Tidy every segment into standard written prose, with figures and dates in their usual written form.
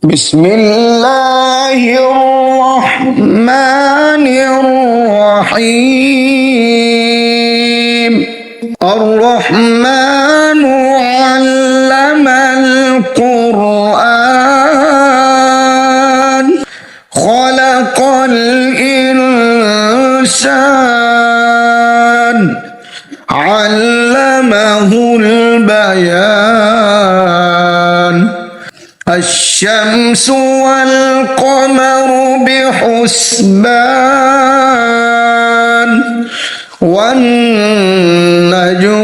بسم الله الرحمن الرحيم الرحمن علم القرآن خلق الإنسان علمه البيان الشمس والقمر بحسبان والنجم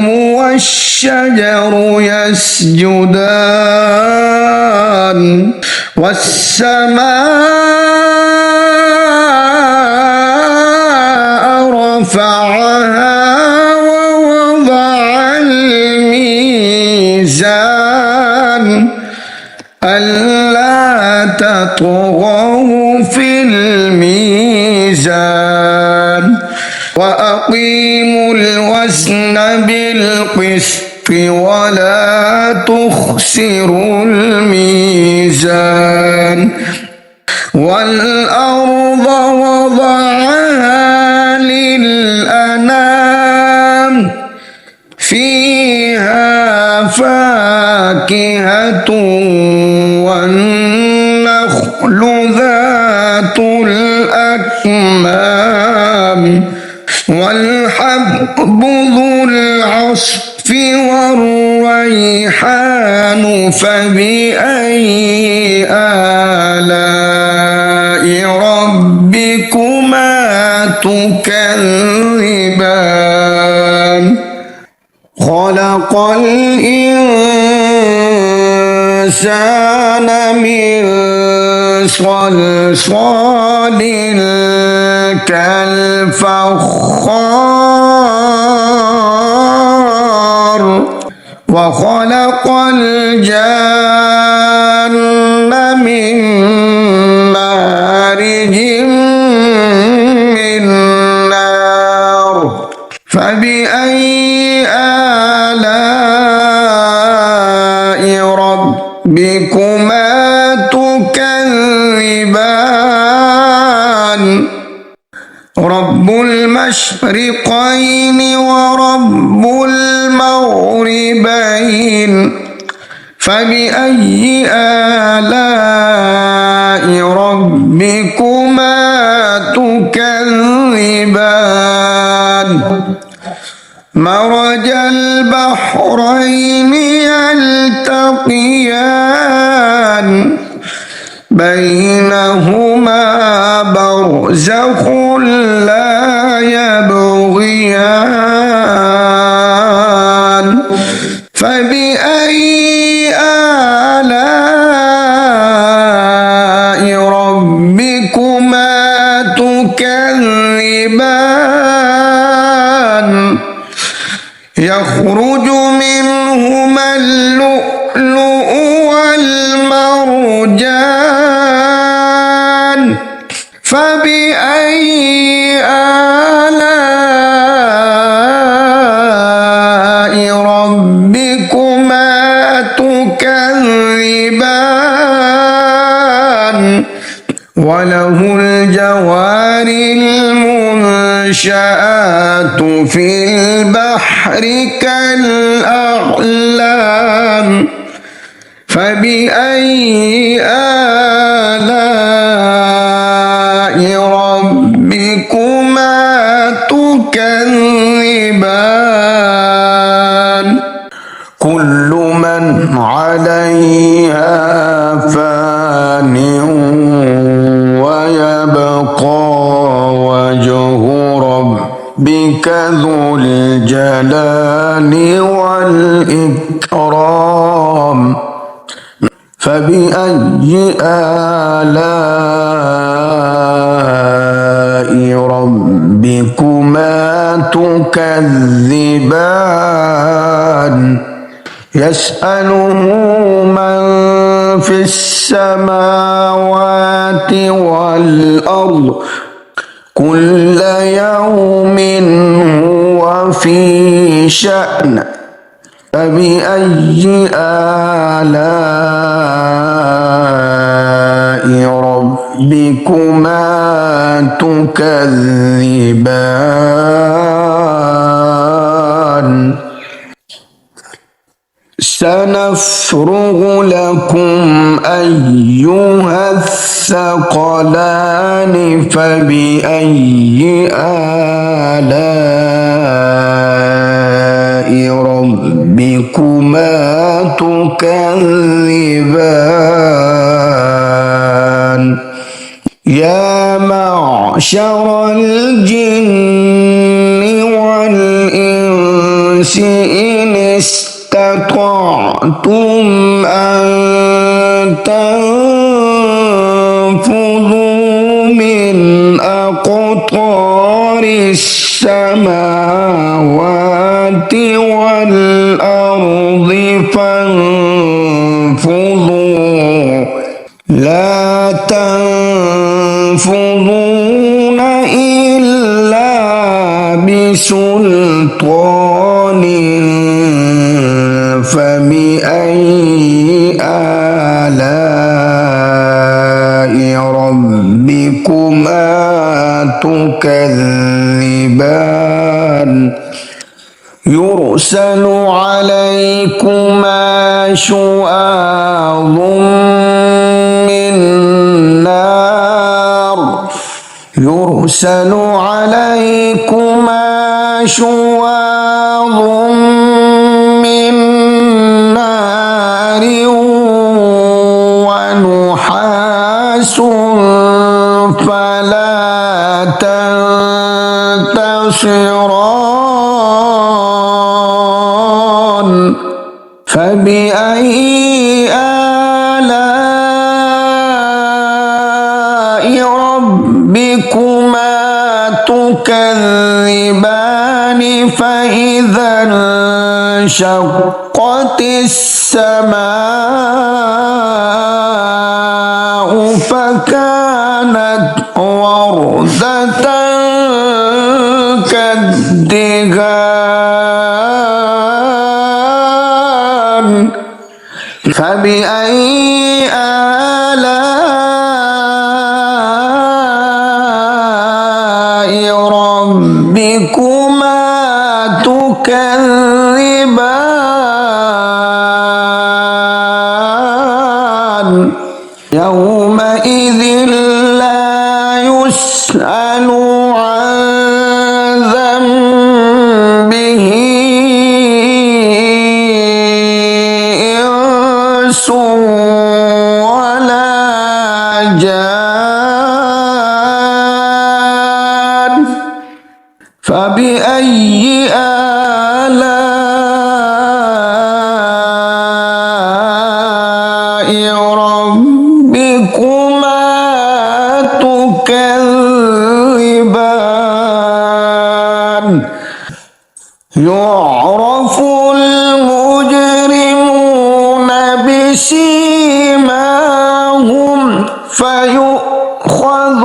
والشجر يسجدان والسماء رفعها ووضع الميزان ألا تطغوا في الميزان وأقيموا الوزن بالقسط ولا تخسروا الميزان والأرض وضعها للأنام فيها فاكهة والنخل ذات الأكمام والحب ذو العصف والريحان فبأي آلاء ربكما تكذبان خلق الإنسان من صلصال كالفخار وخلق الجن من مارج من نار فبأي آلاء ربكما تكذبان رب المشرقين ورب المغربين فبأي آلاء ربكما تكذبان مرج البحرين يلتقيان بينهما برزخ لا يبغيان فبأي آلاء ربكما تكذبان يخرج منهما اللؤلؤ والمرجان فبأي آلاء ربكما تكذبان وله الجوار المنشآت في البحر كالأعلام فبأي آلاء ربكما تكذبان كل من عليها فان ويبقى وجه ربك ذو الجلال والإكرام فبأي آلاء ربكما تكذبان يسأله من في السماوات والأرض كل يوم هو في شأن فبأي آلاء ربكما تكذبان سنفرغ لكم أيها الثقلان فبأي آلاء ربكما تكذبان يا معشر الجن والإنس إن استطعتم أن تنفذوا من أقطار السماوات والأرض فانفذوا لا تنفذون إلا بسلطان فبأي آلاء ربكما تكذبان يرسل عليكما شواظ من نار يرسل عليكما شواظ من نار ونحاس فلا تنتصران فبأي آلاء ربكما تكذبان فإذا انشقت السماء فكانت وردة كالدهان فبأي آلاء ربكما تكذبان يومئذ لا يسأل عن ذنبه إنس ولا جان فبأي آلاء ربكما تكذبان يعرف المجرمون بسيماهم فيؤخذ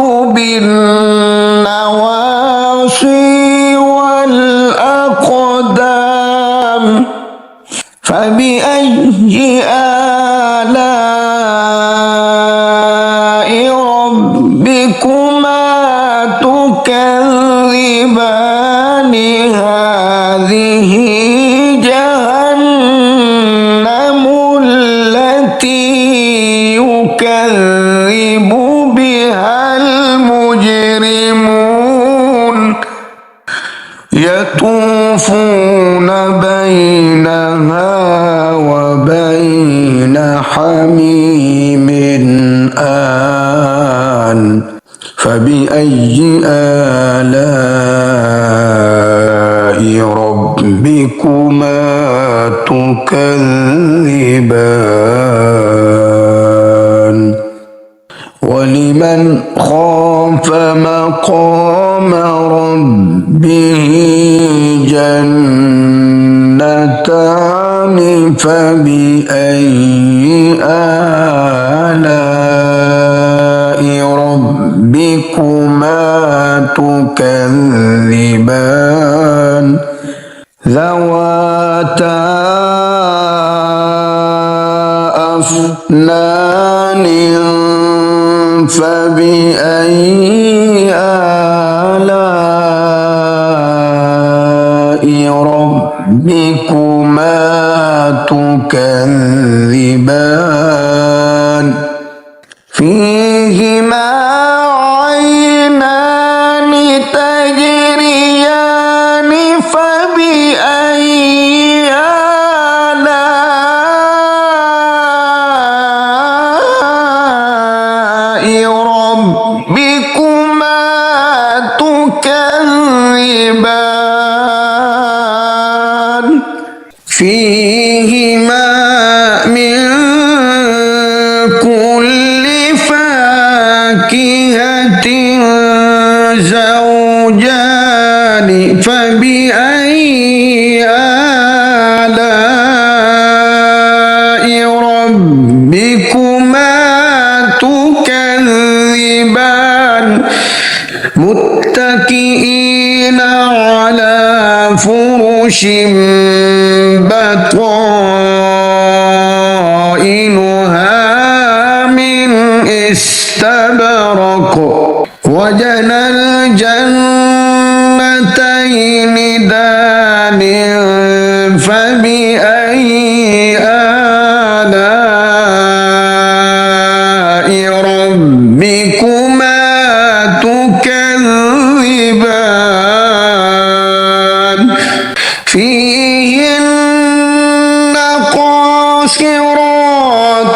بالنواصي والأقدام فبأي آلاء ربكما تكذبان هذه جهنم التي يكذب بها المجرمون يطوفون بينها وبين حميم آن فبأي آلاء ربكما تكذبان ولمن خاف مقام ربه جنتان فبأي آلاء ربكما تكذبان ذواتا أفنان فبأي آلاء ربكما تكذبان فيهما عينان تجريان فبأي آلاء ربكما تكذبان فيهما من كل فاكهة زوجان فبأي آلاء ربكما تكذبان متكئين على فرش بطائنها من استبرق وجنى الجنتين دان فبأي آلاء ربكما تكذبان فيهن قاصرات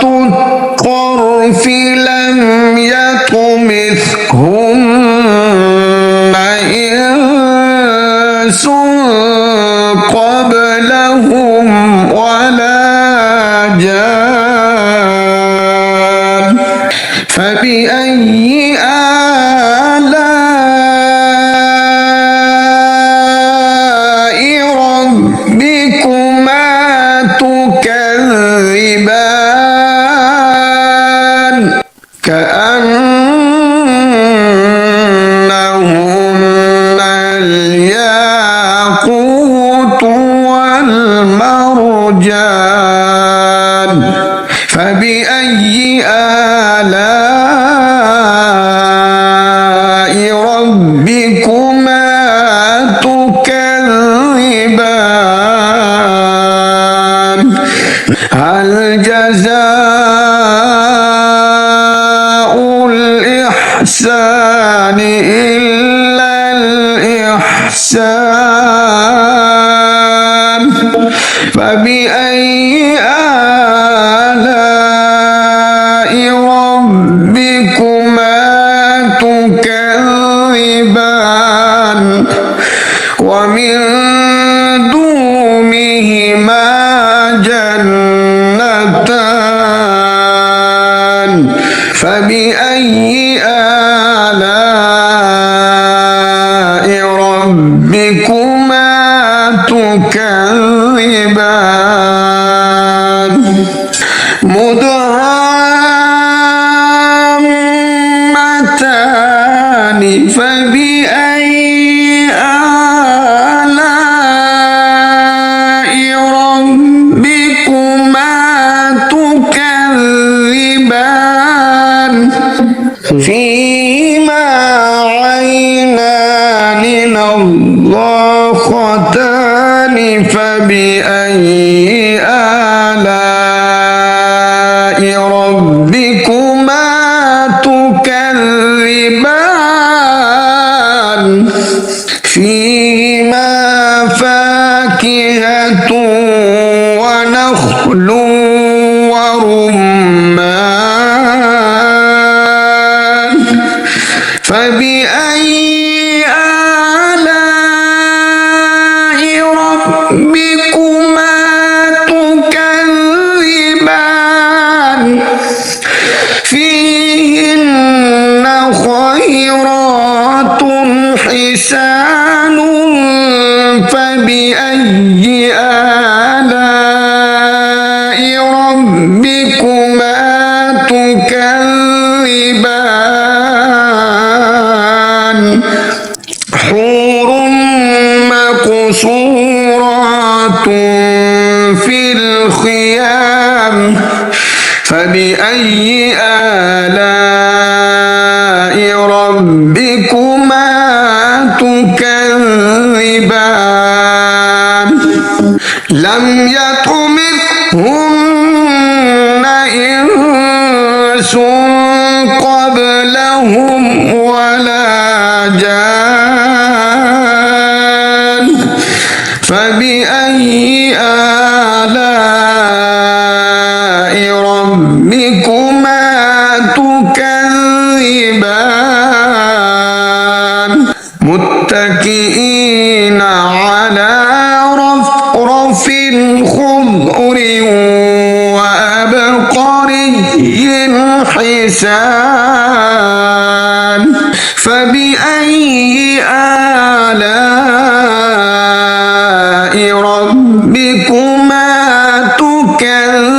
الطرف لم يطمثهن إنس قبلهم ولا جان فبأي آلاء ربكما تكذبان كأنهن الياقوت والمرجان فبأي آلاء ربكما تكذبان هل جزاء الإحسان إلا الإحسان فبأي آلاء ربكما تكذبان ومن دونهما جنتان فبأي آلاء ربكما تكذبان مدهامتان فبأي آلاء ربكما تكذبان فيهما عينان نضاختان فبأي آلاء ربكما تكذبان فيهما فاكهة ونخل ورمان فبأي آلاء ربكما تكذبان فيهن خيرات حسان فبأي آلاء ربكما تكذبان حور مقصورات في الخيام فبأي آلاء فرس قبلهم ولا جان فبأي آلاء ربكما تكذبان متكئين على رفرف خضر وأبقري حسان فبأي آلاء ربكما تكذبان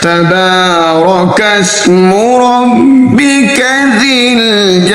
تبارك اسم ربك ذي الجلال